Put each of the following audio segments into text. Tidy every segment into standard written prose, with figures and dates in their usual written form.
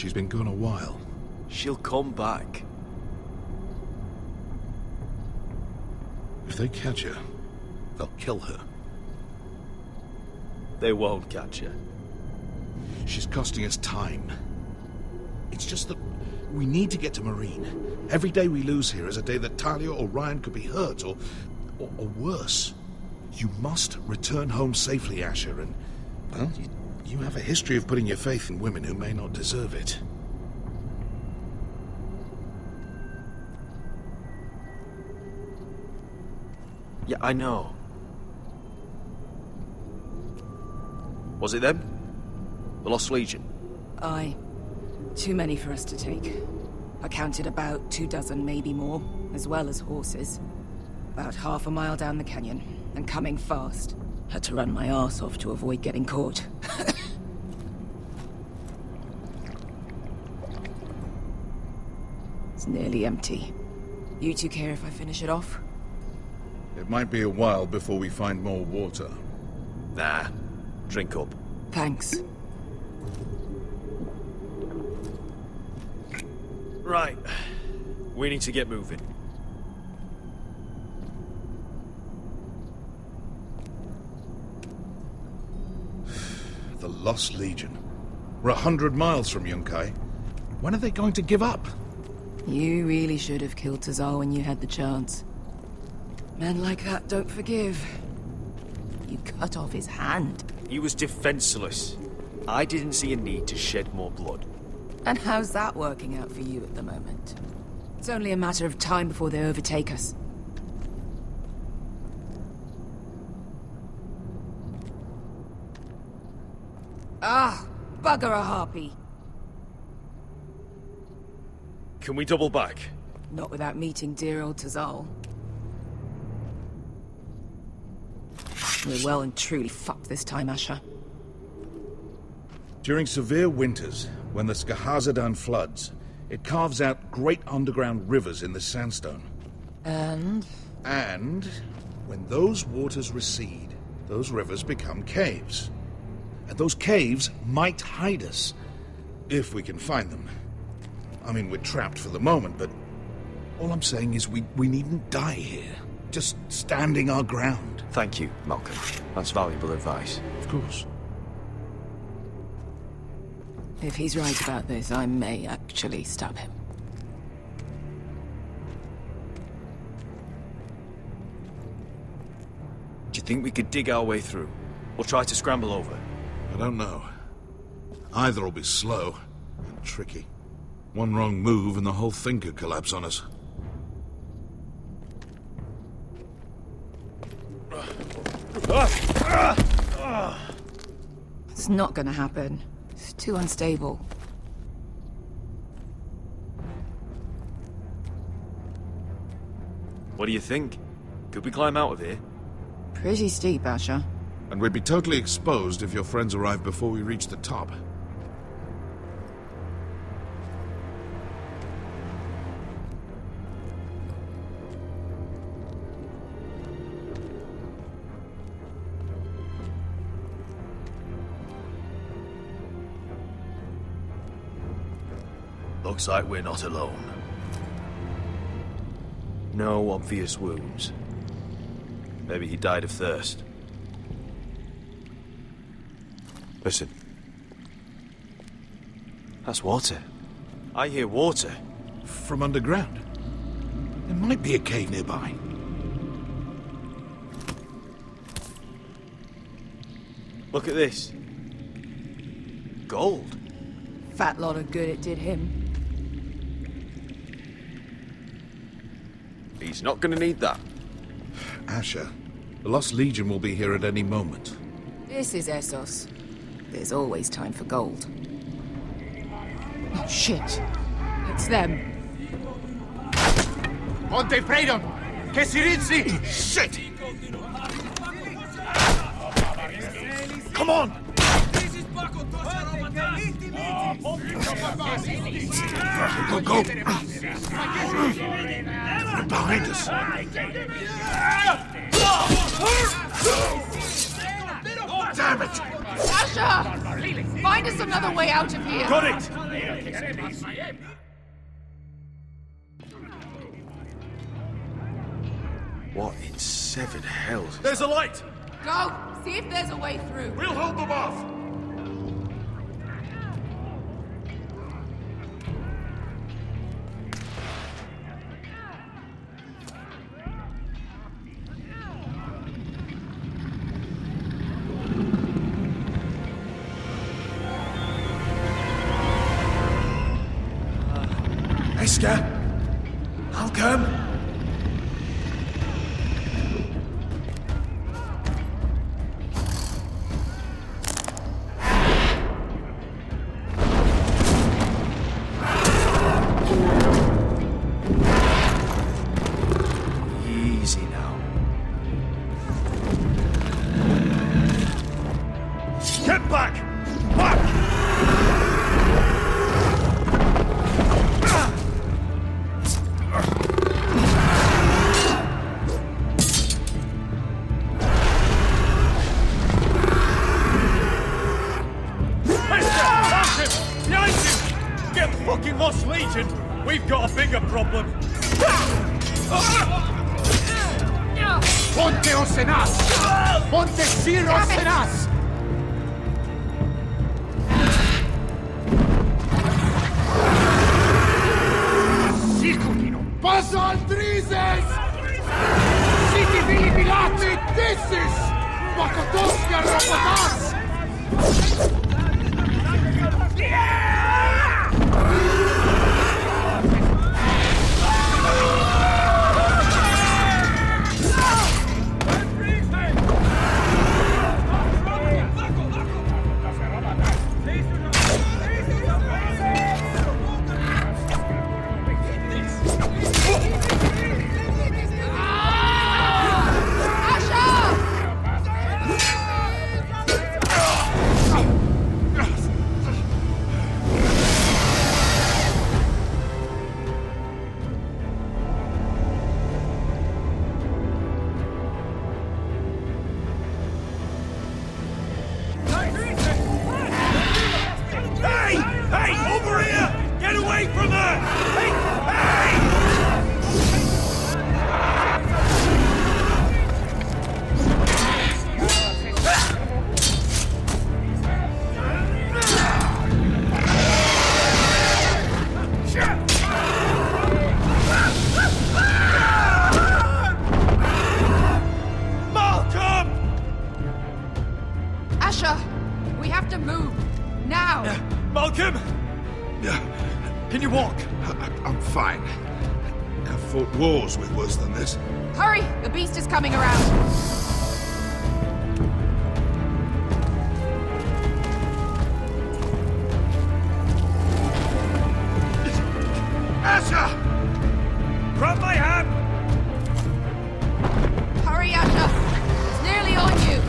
She's been gone a while. She'll come back. If they catch her, they'll kill her. They won't catch her. She's costing us time. It's just that we need to get to Marine. Every day we lose here is a day that Talia or Ryan could be hurt, or worse. You must return home safely, Asher, and, well, you have a history of putting your faith in women who may not deserve it. Yeah, I know. Was it them? The Lost Legion? Aye. Too many for us to take. I counted about 24, maybe more, as well as horses. About half a mile down the canyon, and coming fast. Had to run my arse off to avoid getting caught. It's nearly empty. You two care if I finish it off? It might be a while before we find more water. Nah. Drink up. Thanks. Right. We need to get moving. The Lost Legion. We're 100 miles from Yunkai. When are they going to give up? You really should have killed Tazal when you had the chance. Men like that don't forgive. You cut off his hand. He was defenseless. I didn't see a need to shed more blood. And how's that working out for you at the moment? It's only a matter of time before they overtake us. Ah, bugger a harpy. Can we double back? Not without meeting dear old Tazal. We're well and truly fucked this time, Asher. During severe winters, when the Skahazadan floods, it carves out great underground rivers in the sandstone. And? And when those waters recede, those rivers become caves. And those caves might hide us, if we can find them. I mean, we're trapped for the moment, but all I'm saying is we needn't die here. Just standing our ground. Thank you, Malcolm. That's valuable advice. Of course. If he's right about this, I may actually stab him. Do you think we could dig our way through? Or try to scramble over? I don't know. Either will be slow and tricky. One wrong move and the whole thing could collapse on us. It's not gonna happen. It's too unstable. What do you think? Could we climb out of here? Pretty steep, Asher. And we'd be totally exposed if your friends arrive before we reach the top. Looks like we're not alone. No obvious wounds. Maybe he died of thirst. Listen. That's water. I hear water. From underground. There might be a cave nearby. Look at this. Gold. Fat lot of good it did him. He's not gonna need that. Asher, the Lost Legion will be here at any moment. This is Essos. There's always time for gold. Oh, shit. It's them. Monte Freedom! Che si rizzi! Shit! Come on! Go, go! They're behind us! Damn it! Asher! Find us another way out of here! Got it! What in seven hells? There's a light! Go! See if there's a way through. We'll hold them off! Esker? Malcolm? Easy now. Get back! Back! Behind you! Get fucking lost, Legion! We've got a bigger problem! Ponte Osenas! Ponte Zero Osenas! Sikutino! Paso Aldrizes! Siti Vili Pilati! Dissis! Wakotoska Robotas! Hey! Over here! Get away from her! Hey! Hey! Malcolm! Asher! We have to move! Now! Malcolm! Can you walk? I'm fine. I've fought wars with worse than this. Hurry! The beast is coming around! Asher! Grab my hand! Hurry, Asher! It's nearly on you!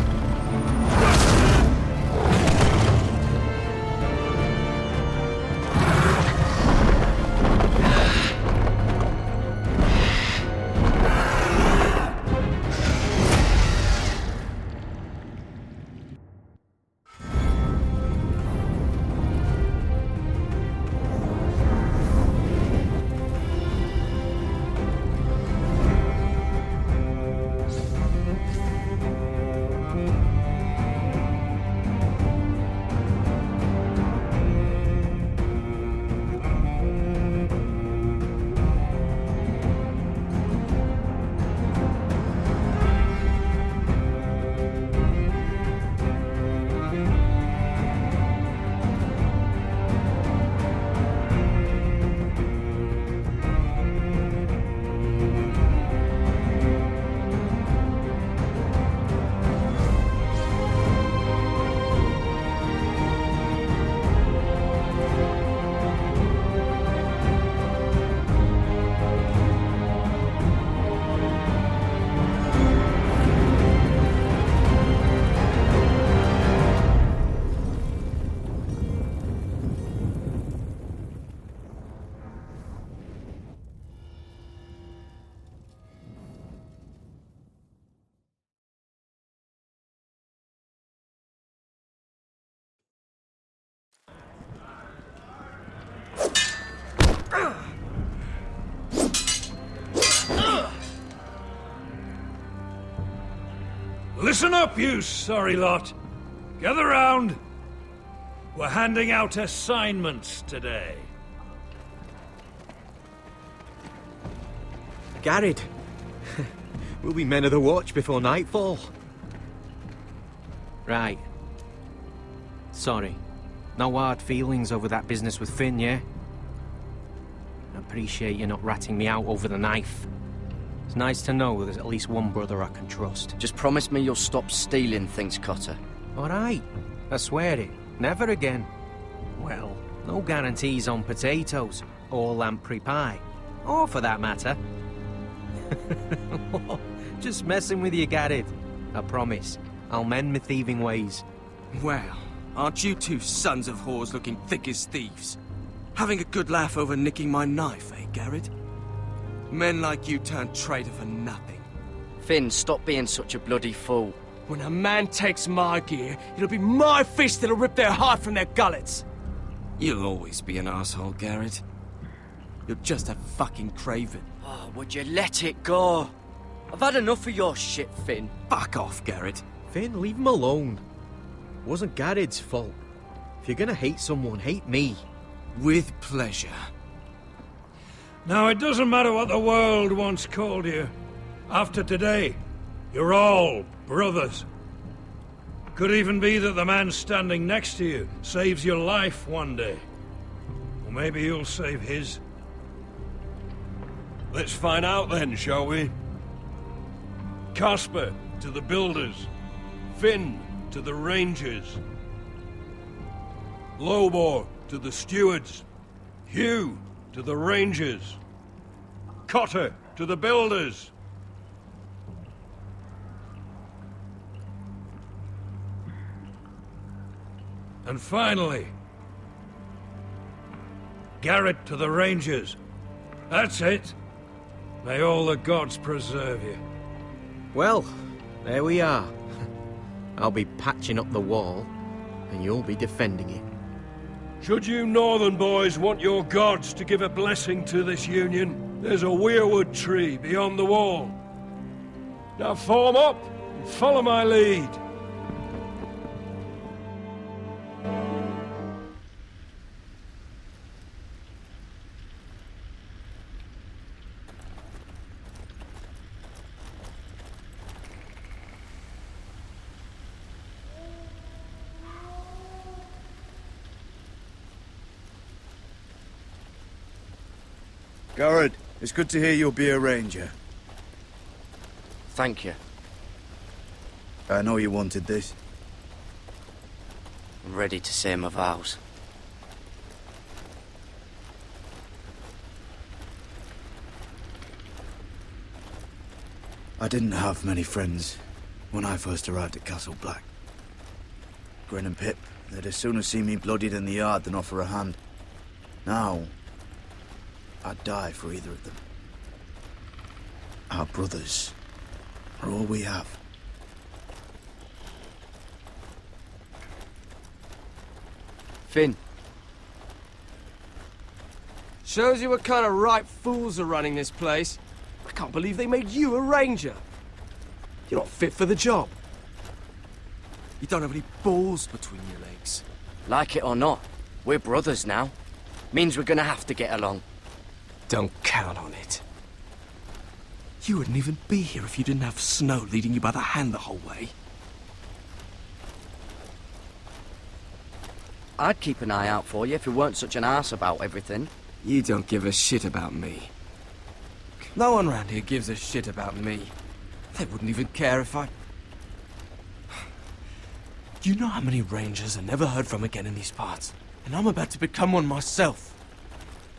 Listen up, you sorry lot. Gather round. We're handing out assignments today. Garrett. We'll be men of the watch before nightfall. Right. Sorry. No hard feelings over that business with Finn, yeah? I appreciate you not ratting me out over the knife. It's nice to know there's at least one brother I can trust. Just promise me you'll stop stealing things, Cotter. Alright. I swear it. Never again. Well, no guarantees on potatoes, or lamprey pie. Or for that matter. Just messing with you, Garrett. I promise. I'll mend my thieving ways. Well, aren't you two sons of whores looking thick as thieves? Having a good laugh over nicking my knife, eh, Garrett? Men like you turn traitor for nothing. Finn, stop being such a bloody fool. When a man takes my gear, it'll be my fist that'll rip their heart from their gullets. You'll always be an asshole, Garrett. You're just a fucking craven. Oh, would you let it go? I've had enough of your shit, Finn. Fuck off, Garrett. Finn, leave him alone. It wasn't Garrett's fault. If you're gonna hate someone, hate me. With pleasure. Now, it doesn't matter what the world once called you. After today, you're all brothers. Could even be that the man standing next to you saves your life one day. Or maybe you'll save his. Let's find out then, shall we? Casper to the builders. Finn to the rangers. Lobor to the stewards. Hugh to the rangers. Cotter to the builders. And finally, Garrett to the rangers. That's it. May all the gods preserve you. Well, there we are. I'll be patching up the wall, and you'll be defending it. Should you northern boys want your gods to give a blessing to this union, there's a weirwood tree beyond the wall. Now form up and follow my lead. Garrett, it's good to hear you'll be a ranger. Thank you. I know you wanted this. I'm ready to say my vows. I didn't have many friends when I first arrived at Castle Black. Grin and Pip, they'd as soon have seen me bloodied in the yard than offer a hand. Now, I'd die for either of them. Our brothers are all we have. Finn. Shows you what kind of ripe fools are running this place. I can't believe they made you a ranger. You're not fit for the job. You don't have any balls between your legs. Like it or not, we're brothers now. Means we're gonna have to get along. Don't count on it. You wouldn't even be here if you didn't have Snow leading you by the hand the whole way. I'd keep an eye out for you if you weren't such an arse about everything. You don't give a shit about me. No one round here gives a shit about me. They wouldn't even care if I... Do you know how many rangers are never heard from again in these parts? And I'm about to become one myself.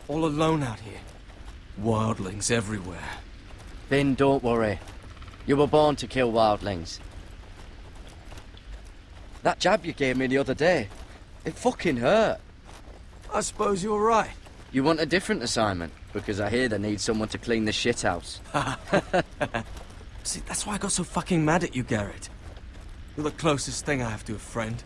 All alone out here. Wildlings everywhere. Finn, don't worry. You were born to kill wildlings. That jab you gave me the other day, it fucking hurt. I suppose you're right. You want a different assignment? Because I hear they need someone to clean the shithouse. See, that's why I got so fucking mad at you, Garrett. You're the closest thing I have to a friend.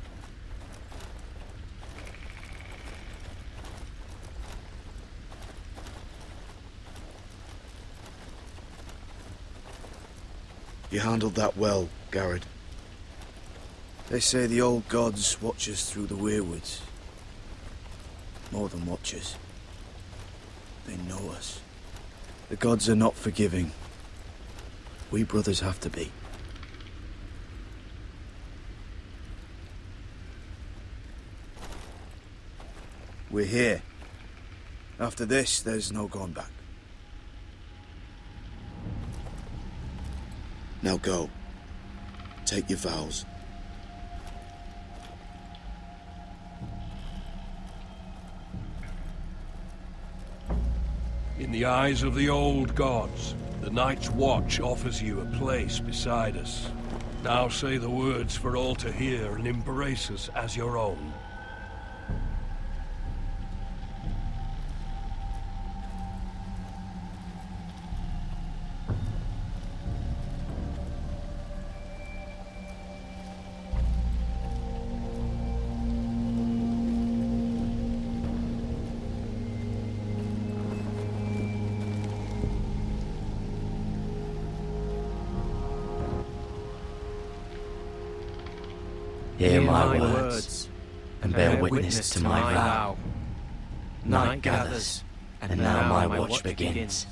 You handled that well, Garrett. They say the old gods watch us through the weirwoods. More than watchers. They know us. The gods are not forgiving. We brothers have to be. We're here. After this, there's no going back. Now go. Take your vows. In the eyes of the old gods, the Night's Watch offers you a place beside us. Now say the words for all to hear and embrace us as your own. Hear my words, and bear witness to my vow. Night gathers, and now my watch begins.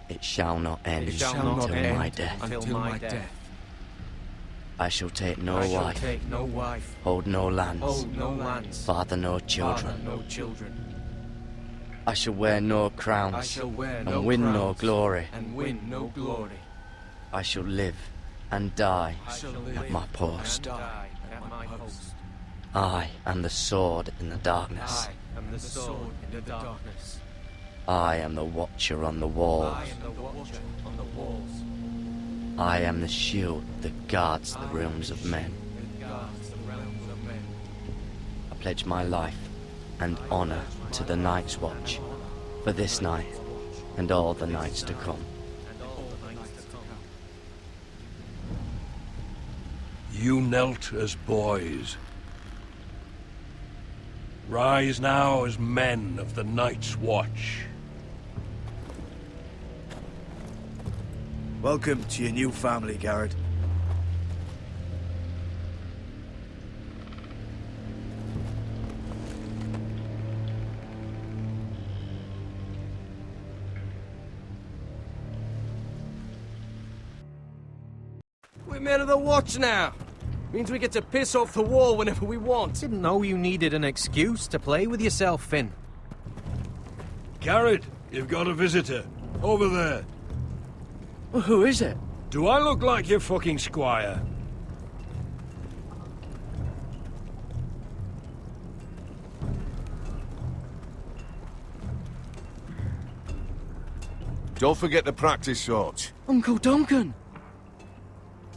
It shall not end until my death. I shall take no wife, hold no lands, father no children. I shall wear no crowns, and win no glory. I shall live and die at my post. I am the sword in the darkness. I am the watcher on the walls. I am the shield that guards the realms of men. I pledge my life and honor to the Night's Watch for this night and all the nights to come. You knelt as boys. Rise now as men of the Night's Watch. Welcome to your new family, Garrett. We're men of the Watch now. Means we get to piss off the wall whenever we want. Didn't know you needed an excuse to play with yourself, Finn. Garrett, you've got a visitor. Over there. Well, who is it? Do I look like your fucking squire? Don't forget the practice swords. Uncle Duncan!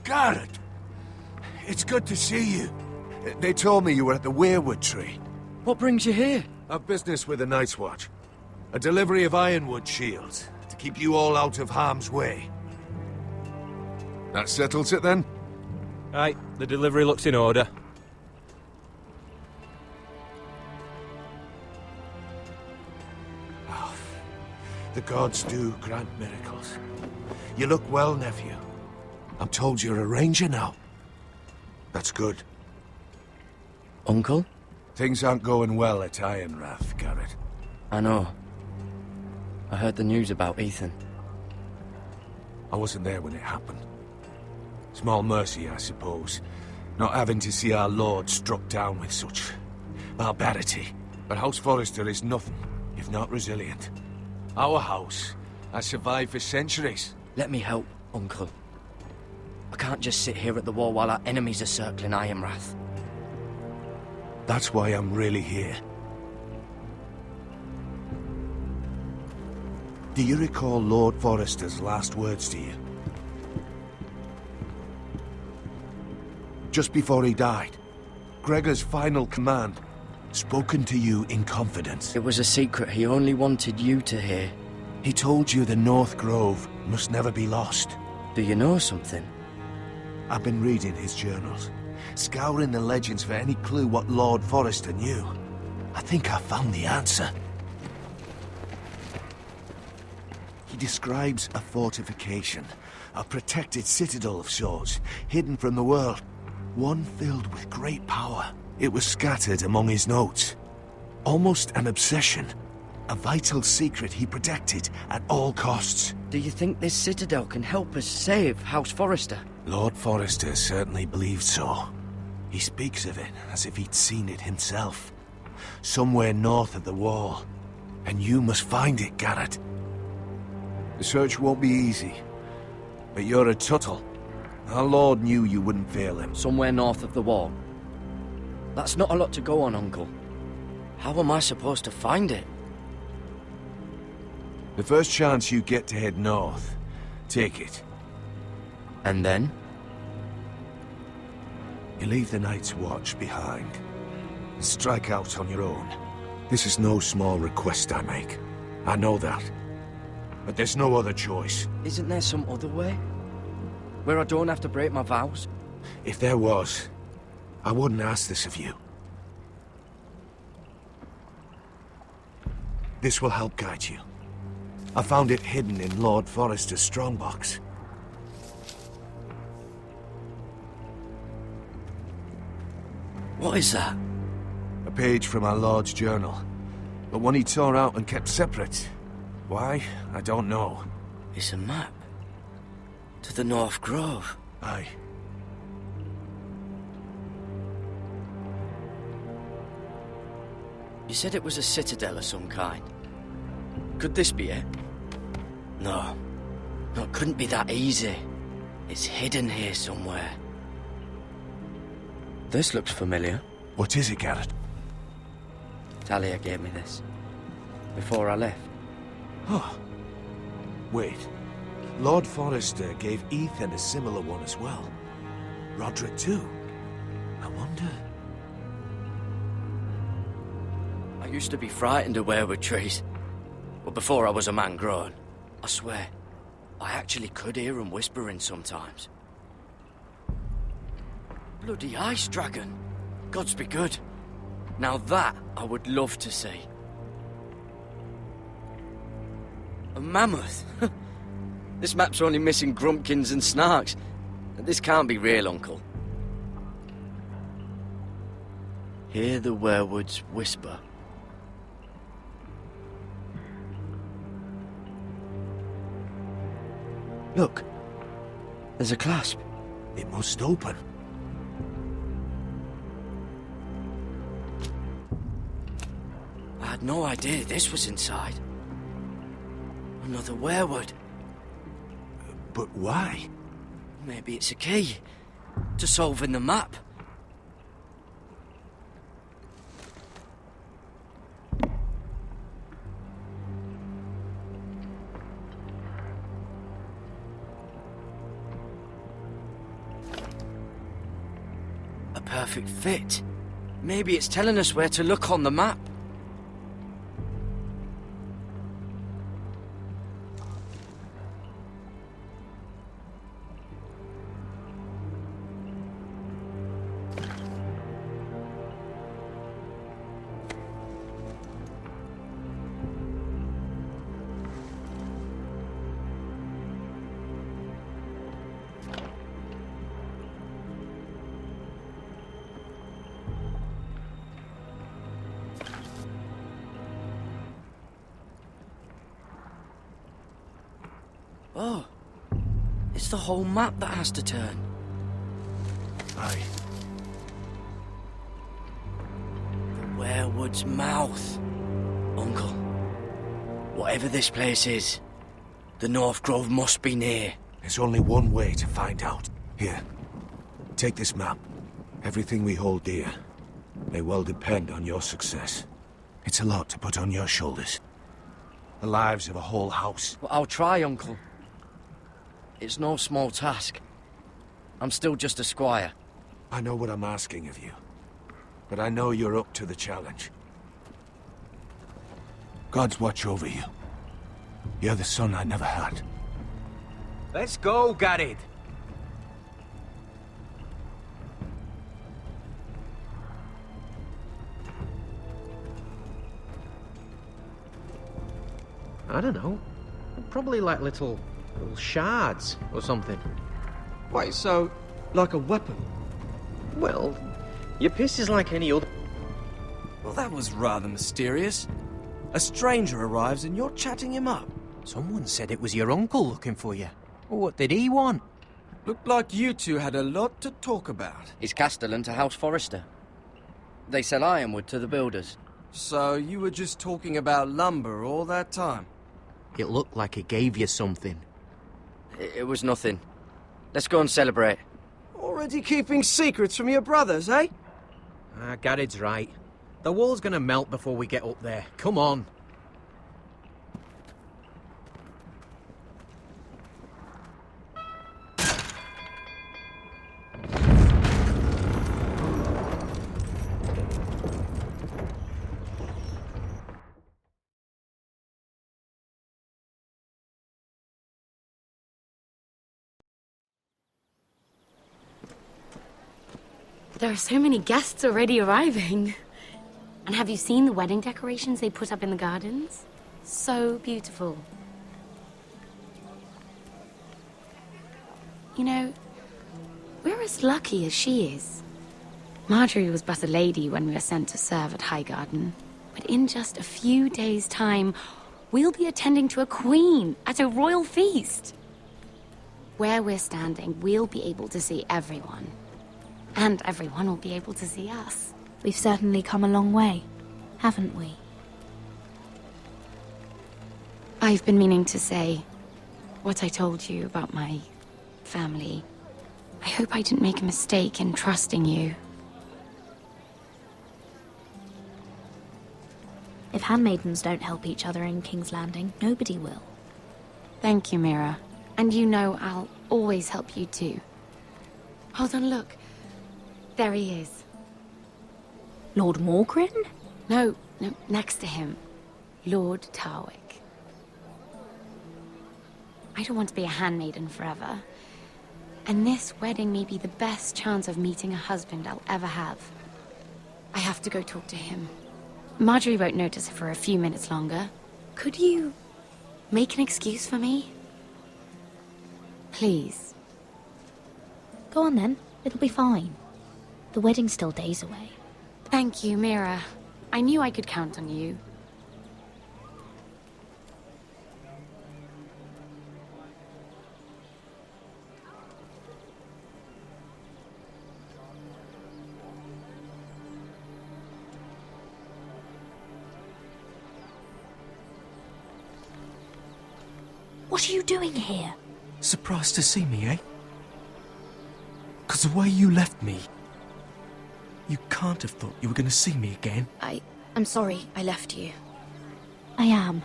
Garrett! It's good to see you. They told me you were at the Weirwood tree. What brings you here? I've business with the Night's Watch. A delivery of ironwood shields to keep you all out of harm's way. That settles it then? Right, the delivery looks in order. Oh, the gods do grant miracles. You look well, nephew. I'm told you're a ranger now. That's good. Uncle? Things aren't going well at Ironrath, Garrett. I know. I heard the news about Ethan. I wasn't there when it happened. Small mercy, I suppose, not having to see our lord struck down with such barbarity. But House Forrester is nothing if not resilient. Our house has survived for centuries. Let me help, Uncle. I can't just sit here at the wall while our enemies are circling Ironrath. That's why I'm really here. Do you recall Lord Forrester's last words to you? Just before he died, Gregor's final command, spoken to you in confidence. It was a secret he only wanted you to hear. He told you the North Grove must never be lost. Do you know something? I've been reading his journals, scouring the legends for any clue what Lord Forrester knew. I think I found the answer. He describes a fortification, a protected citadel of sorts, hidden from the world. one filled with great power. It was scattered among his notes. Almost an obsession. A vital secret he protected at all costs. Do you think this citadel can help us save House Forrester? Lord Forrester certainly believed so. He speaks of it as if he'd seen it himself. Somewhere north of the wall. And you must find it, Garrett. The search won't be easy. But you're a Tuttle. Our Lord knew you wouldn't fail him. Somewhere north of the wall. That's not a lot to go on, Uncle. How am I supposed to find it? The first chance you get to head north, take it. And then? You leave the Night's Watch behind. And strike out on your own. This is no small request I make. I know that. But there's no other choice. Isn't there some other way? Where I don't have to break my vows? If there was, I wouldn't ask this of you. This will help guide you. I found it hidden in Lord Forrester's strongbox. What is that? A page from our Lord's journal. But one he tore out and kept separate. Why? I don't know. It's a map. To the North Grove. Aye. You said it was a citadel of some kind. Could this be it? No. No, it couldn't be that easy. It's hidden here somewhere. This looks familiar. What is it, Garrett? Talia gave me this. Before I left. Oh. Wait. Lord Forrester gave Ethan a similar one as well. Roderick too. I wonder... I used to be frightened of weirwood trees. But before I was a man grown, I swear, I actually could hear them whispering sometimes. Bloody ice dragon. Gods be good. Now that I would love to see. A mammoth. This map's only missing grumpkins and snarks. This can't be real, Uncle. Hear the werewoods whisper. Look, there's a clasp. It must open. I had no idea this was inside. Another werewood. But why? Maybe it's a key to solving the map. A perfect fit. Maybe it's telling us where to look on the map. Oh, it's the whole map that has to turn. Aye. The werewood's mouth. Uncle, whatever this place is, the North Grove must be near. There's only one way to find out. Here, take this map. Everything we hold dear may well depend on your success. It's a lot to put on your shoulders. The lives of a whole house. Well, I'll try, Uncle. It's no small task. I'm still just a squire. I know what I'm asking of you, but I know you're up to the challenge. God's watch over you. You're the son I never had. Let's go, Garrett. I don't know. Probably like little shards or something. Wait, so, like a weapon? Well, your piss is like any other. Well, that was rather mysterious. A stranger arrives and you're chatting him up. Someone said it was your uncle looking for you. What did he want? Looked like you two had a lot to talk about. He's castellan to House Forrester. They sell ironwood to the builders. So you were just talking about lumber all that time? It looked like he gave you something. It was nothing. Let's go and celebrate. Already keeping secrets from your brothers, eh? Gared's right. The wall's gonna melt before we get up there. Come on. There are so many guests already arriving. And have you seen the wedding decorations they put up in the gardens? So beautiful. You know, we're as lucky as she is. Marjorie was but a lady when we were sent to serve at Highgarden. But in just a few days' time, we'll be attending to a queen at a royal feast. Where we're standing, we'll be able to see everyone. And everyone will be able to see us. We've certainly come a long way, haven't we? I've been meaning to say what I told you about my family. I hope I didn't make a mistake in trusting you. If handmaidens don't help each other in King's Landing, nobody will. Thank you, Mira. And you know I'll always help you too. Hold on, look. There he is. Lord Morgrin? No, next to him. Lord Tarwick. I don't want to be a handmaiden forever. And this wedding may be the best chance of meeting a husband I'll ever have. I have to go talk to him. Marjorie won't notice for a few minutes longer. Could you make an excuse for me? Please. Go on then, it'll be fine. The wedding's still days away. Thank you, Mira. I knew I could count on you. What are you doing here? Surprised to see me, eh? 'Cause the way you left me, you can't have thought you were going to see me again. I'm sorry I left you. I am.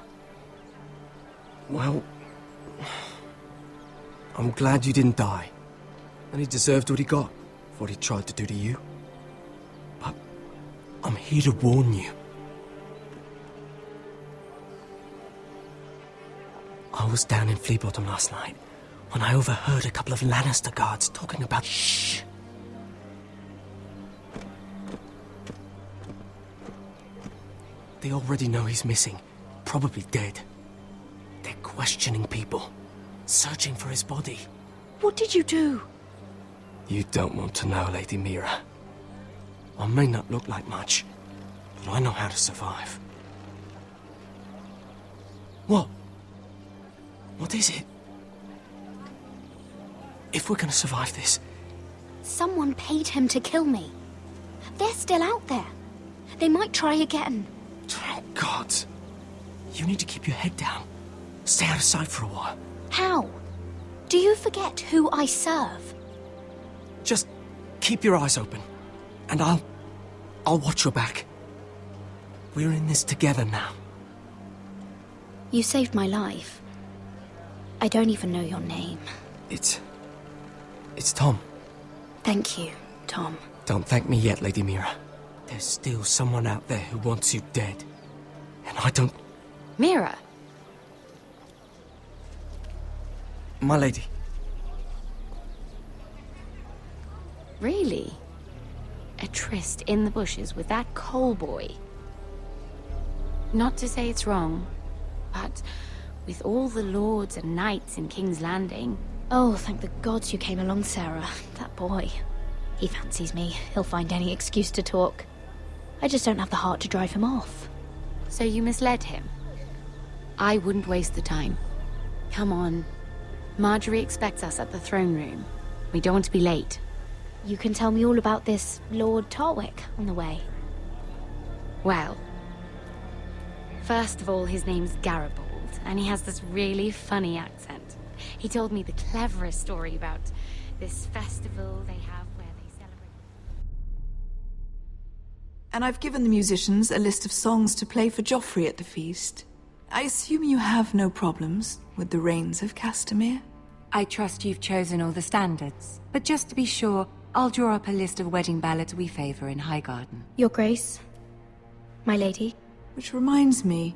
Well, I'm glad you didn't die. And he deserved what he got for what he tried to do to you. But I'm here to warn you. I was down in Flea Bottom last night when I overheard a couple of Lannister guards talking about... Shh! They already know he's missing, probably dead. They're questioning people, searching for his body. What did you do? You don't want to know, Lady Mira. I may not look like much, but I know how to survive. What? What is it? If we're gonna survive this... Someone paid him to kill me. They're still out there. They might try again. Oh, God. You need to keep your head down. Stay out of sight for a while. How? Do you forget who I serve? Just keep your eyes open, and I'll watch your back. We're in this together now. You saved my life. I don't even know your name. It's Tom. Thank you, Tom. Don't thank me yet, Lady Mira. There's still someone out there who wants you dead. And I don't... Mira! My lady. Really? A tryst in the bushes with that coal boy? Not to say it's wrong, but with all the lords and knights in King's Landing... Oh, thank the gods you came along, Sarah. That boy. He fancies me. He'll find any excuse to talk. I just don't have the heart to drive him off. So you misled him? I wouldn't waste the time. Come on. Marjorie expects us at the throne room. We don't want to be late. You can tell me all about this Lord Tarwick on the way. Well, first of all, his name's Garibaldi, and he has this really funny accent. He told me the cleverest story about this festival they have where they celebrate... And I've given the musicians a list of songs to play for Joffrey at the feast. I assume you have no problems with the Rains of Castamere? I trust you've chosen all the standards. But just to be sure, I'll draw up a list of wedding ballads we favor in Highgarden. Your Grace, my lady. Which reminds me,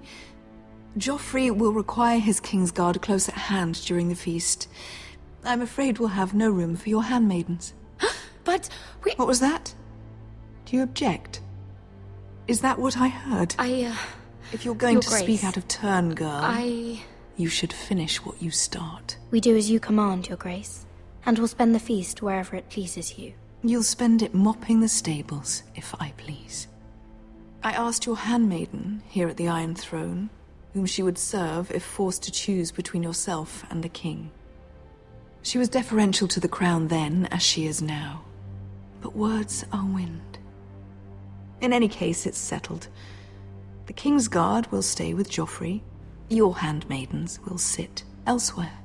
Joffrey will require his Kingsguard close at hand during the feast. I'm afraid we'll have no room for your handmaidens. But we... What was that? Do you object? Is that what I heard? If you're going to speak out of turn, girl, you should finish what you start. We do as you command, Your Grace, and we'll spend the feast wherever it pleases you. You'll spend it mopping the stables, if I please. I asked your handmaiden here at the Iron Throne whom she would serve if forced to choose between yourself and the king. She was deferential to the crown then, as she is now. But words are wind. In any case, it's settled. The Kingsguard will stay with Joffrey. Your handmaidens will sit elsewhere.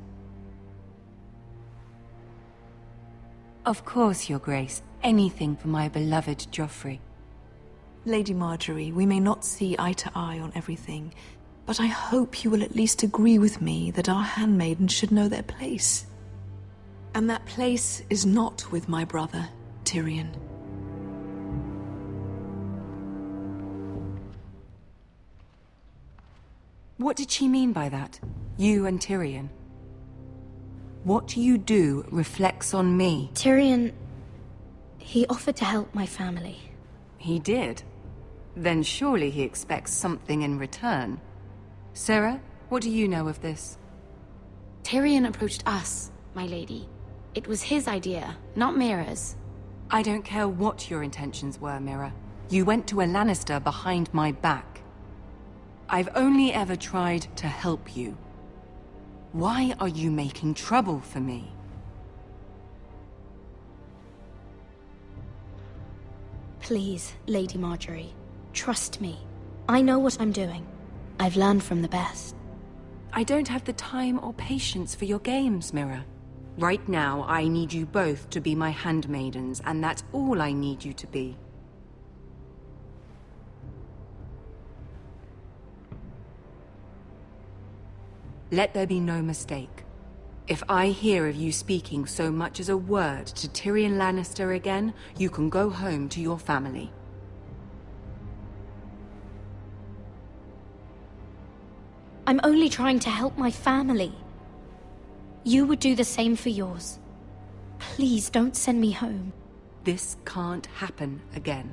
Of course, Your Grace. Anything for my beloved Joffrey. Lady Marjorie, we may not see eye to eye on everything, but I hope you will at least agree with me that our handmaidens should know their place. And that place is not with my brother, Tyrion. What did she mean by that? You and Tyrion? What you do reflects on me. Tyrion... he offered to help my family. He did? Then surely he expects something in return. Sarah, what do you know of this? Tyrion approached us, my lady. It was his idea, not Mira's. I don't care what your intentions were, Mira. You went to a Lannister behind my back. I've only ever tried to help you. Why are you making trouble for me? Please, Lady Marjorie, trust me. I know what I'm doing. I've learned from the best. I don't have the time or patience for your games, Mira. Right now, I need you both to be my handmaidens, and that's all I need you to be. Let there be no mistake. If I hear of you speaking so much as a word to Tyrion Lannister again, you can go home to your family. I'm only trying to help my family. You would do the same for yours. Please don't send me home. This can't happen again.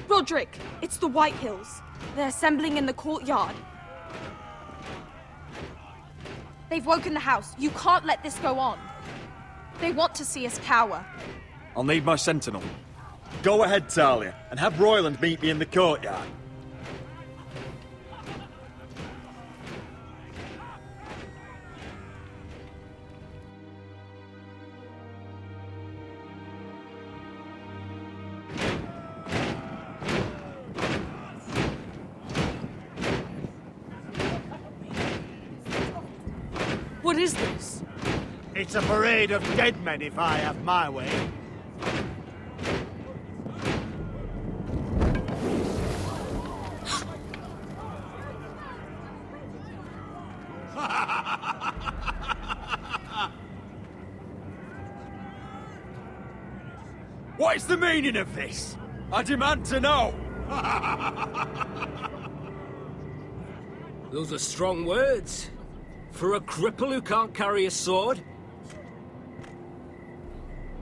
Roderick, it's the Whitehills. They're assembling in the courtyard. They've woken the house. You can't let this go on. They want to see us cower. I'll need my sentinel. Go ahead, Talia, and have Royland meet me in the courtyard. What is this? It's a parade of dead men if I have my way. What is the meaning of this? I demand to know! Those are strong words. For a cripple who can't carry a sword?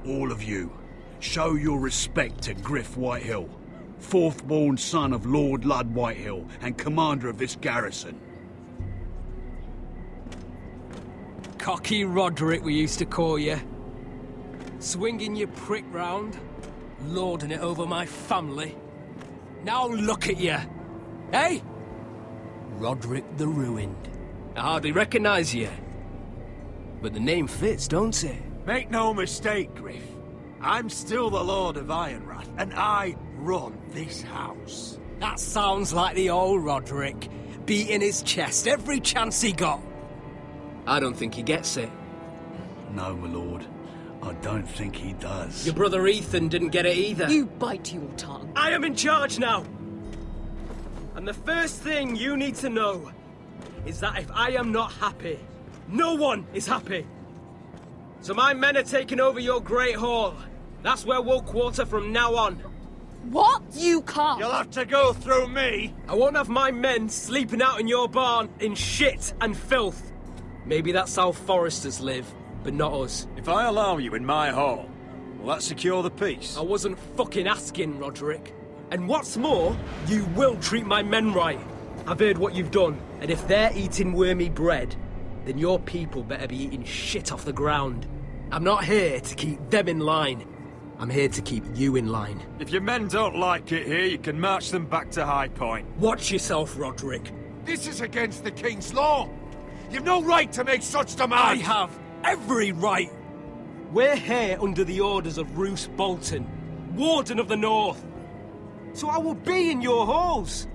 All of you, show your respect to Griff Whitehill, fourth-born son of Lord Lud Whitehill and commander of this garrison. Cocky Roderick, we used to call you. Swinging your prick round, lording it over my family. Now look at you. Hey? Roderick the Ruined. I hardly recognise you. But the name fits, don't it? Make no mistake, Griff. I'm still the Lord of Ironrath, and I run this house. That sounds like the old Roderick, beating his chest every chance he got. I don't think he gets it. No, my lord. I don't think he does. Your brother Ethan didn't get it either. You bite your tongue. I am in charge now! And the first thing you need to know is that if I am not happy, no one is happy. So my men are taking over your Great Hall. That's where we'll quarter from now on. What? You can't. You'll have to go through me. I won't have my men sleeping out in your barn in shit and filth. Maybe that's how foresters live, but not us. If I allow you in my hall, will that secure the peace? I wasn't fucking asking, Roderick. And what's more, you will treat my men right. I've heard what you've done, and if they're eating wormy bread, then your people better be eating shit off the ground. I'm not here to keep them in line. I'm here to keep you in line. If your men don't like it here, you can march them back to High Point. Watch yourself, Roderick. This is against the King's law. You've no right to make such I demands. have every right. We're here under the orders of Roose Bolton, Warden of the North. So I will be in your halls.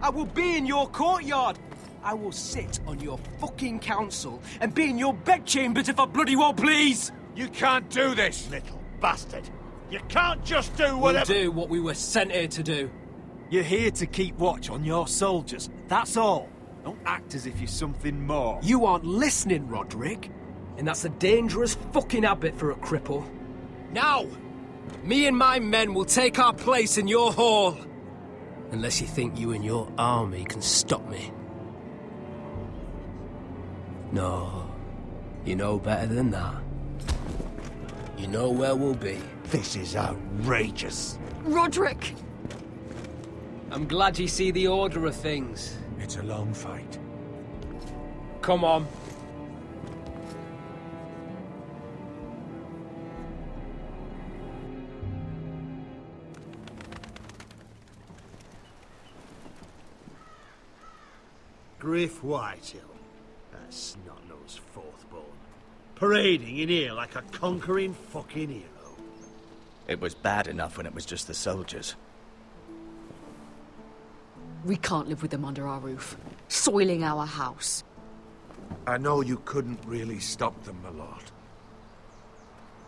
I will be in your courtyard. I will sit on your fucking council and be in your bedchambers if I bloody well please. You can't do this, little bastard. You can't just do whatever... We'll do what we were sent here to do. You're here to keep watch on your soldiers, that's all. Don't act as if you're something more. You aren't listening, Roderick. And that's a dangerous fucking habit for a cripple. Now, me and my men will take our place in your hall. Unless you think you and your army can stop me. No, you know better than that. You know where we'll be. This is outrageous. Roderick! I'm glad you see the order of things. It's a long fight. Come on. Griff Whitehill. That snot-nosed fourth-born. Parading in here like a conquering fucking hero. It was bad enough when it was just the soldiers. We can't live with them under our roof, soiling our house. I know you couldn't really stop them, my lord.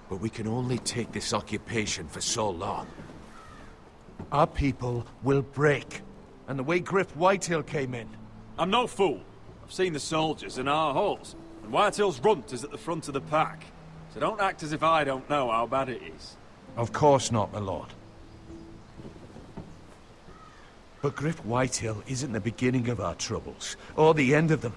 But we can only take this occupation for so long. Our people will break. And the way Griff Whitehill came in. I'm no fool. I've seen the soldiers in our halls, and Whitehill's runt is at the front of the pack. So don't act as if I don't know how bad it is. Of course not, my lord. But Griff Whitehill isn't the beginning of our troubles, or the end of them.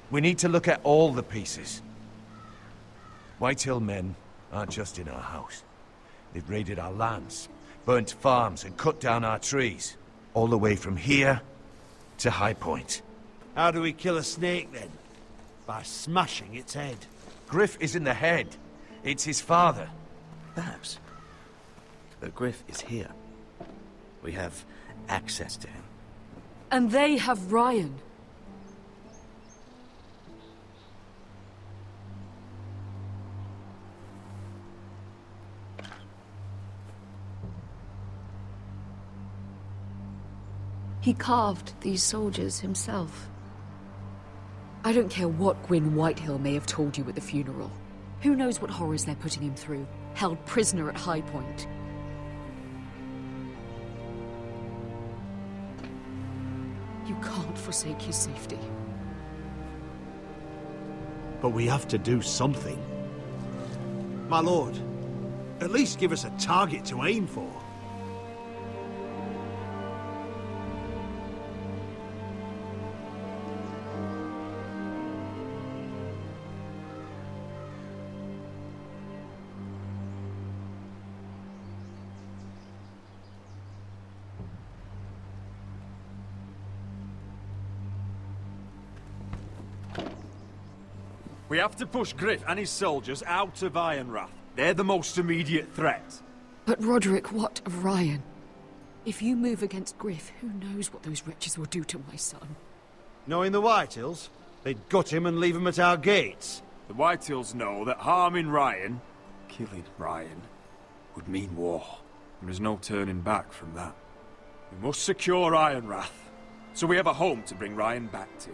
We need to look at all the pieces. Whitehill men aren't just in our house. They've raided our lands, burnt farms and cut down our trees. All the way from here to High Point. How do we kill a snake, then? By smashing its head. Griff isn't the head. It's his father. Perhaps. But Griff is here. We have access to him. And they have Ryan. He carved these soldiers himself. I don't care what Gwyn Whitehill may have told you at the funeral. Who knows what horrors they're putting him through, held prisoner at High Point. You can't forsake his safety. But we have to do something. My lord, at least give us a target to aim for. We have to push Griff and his soldiers out of Ironrath. They're the most immediate threat. But Roderick, what of Ryan? If you move against Griff, who knows what those wretches will do to my son? Knowing the Whitehills, they'd gut him and leave him at our gates. The Whitehills know that harming Ryan, killing Ryan, would mean war. There is no turning back from that. We must secure Ironrath, so we have a home to bring Ryan back to.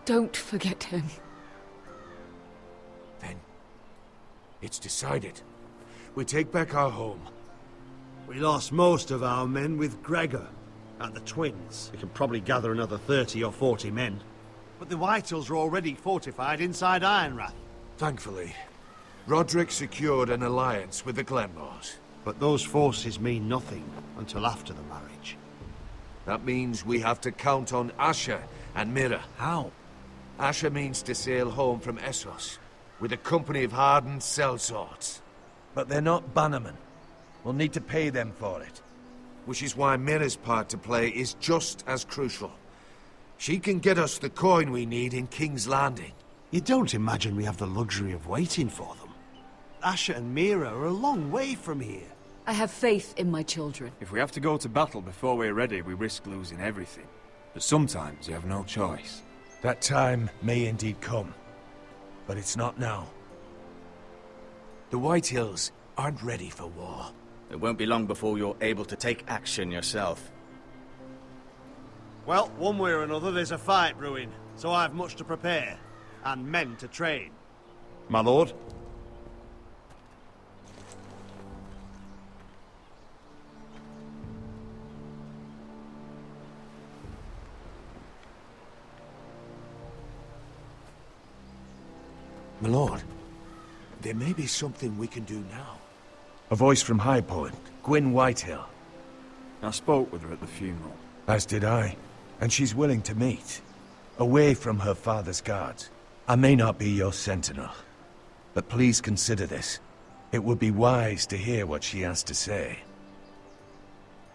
Don't forget him. Then, it's decided. We take back our home. We lost most of our men with Gregor and the twins. We can probably gather another 30 or 40 men. But the Whitehills are already fortified inside Ironrath. Thankfully, Roderick secured an alliance with the Glenmores. But those forces mean nothing until after the marriage. That means we have to count on Asher and Mira. How? Asher means to sail home from Essos with a company of hardened sellswords. But they're not bannermen. We'll need to pay them for it. Which is why Mira's part to play is just as crucial. She can get us the coin we need in King's Landing. You don't imagine we have the luxury of waiting for them? Asher and Mira are a long way from here. I have faith in my children. If we have to go to battle before we're ready, we risk losing everything. But sometimes you have no choice. That time may indeed come. But it's not now. The Whitehills aren't ready for war. It won't be long before you're able to take action yourself. Well, one way or another, there's a fight brewing, so I've much to prepare, and men to train. My lord? My lord, there may be something we can do now. A voice from High Point, Gwyn Whitehill. I spoke with her at the funeral. As did I. And she's willing to meet. Away from her father's guards. I may not be your sentinel. But please consider this. It would be wise to hear what she has to say.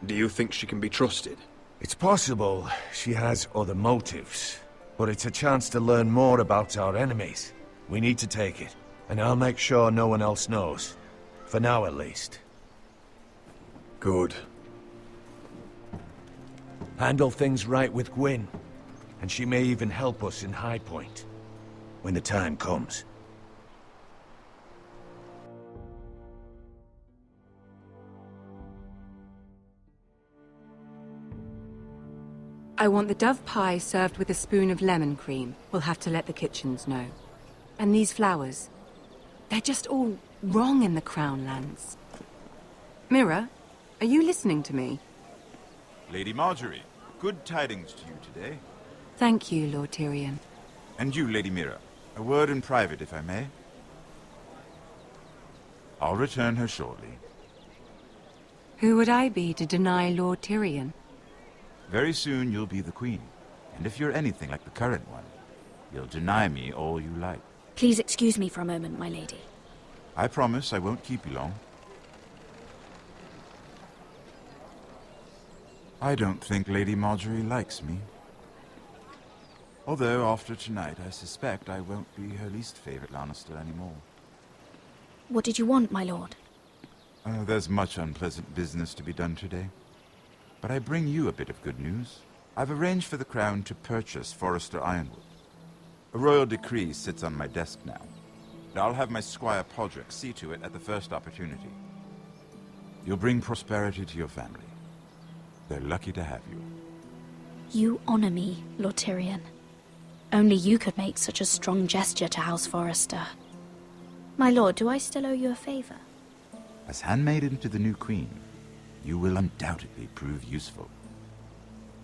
Do you think she can be trusted? It's possible she has other motives. But it's a chance to learn more about our enemies. We need to take it. And I'll make sure no one else knows. For now, at least. Good. Handle things right with Gwyn. And she may even help us in High Point. When the time comes. I want the dove pie served with a spoon of lemon cream. We'll have to let the kitchens know. And these flowers. They're just all wrong in the Crown lands. Mira, are you listening to me? Lady Marjorie, good tidings to you today. Thank you, Lord Tyrion. And you, Lady Mira. A word in private, if I may. I'll return her shortly. Who would I be to deny Lord Tyrion? Very soon you'll be the queen. And if you're anything like the current one, you'll deny me all you like. Please excuse me for a moment, my lady. I promise I won't keep you long. I don't think Lady Marjorie likes me. Although, after tonight, I suspect I won't be her least favorite Lannister anymore. What did you want, my lord? There's much unpleasant business to be done today. But I bring you a bit of good news. I've arranged for the Crown to purchase Forrester Ironwood. A royal decree sits on my desk now. And I'll have my squire Podrick see to it at the first opportunity. You'll bring prosperity to your family. They're lucky to have you. You honor me, Lord Tyrion. Only you could make such a strong gesture to House Forrester. My lord, do I still owe you a favor? As handmaiden to the new queen, you will undoubtedly prove useful.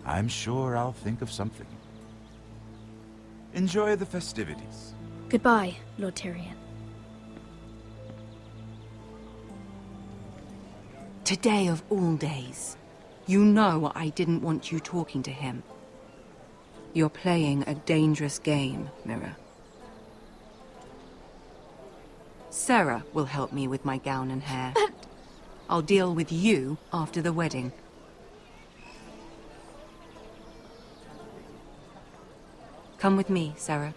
I'm sure I'll think of something. Enjoy the festivities. Goodbye, Lord Tyrion. Today of all days. You know I didn't want you talking to him. You're playing a dangerous game, Mira. Sarah will help me with my gown and hair. But... I'll deal with you after the wedding. Come with me, Sarah.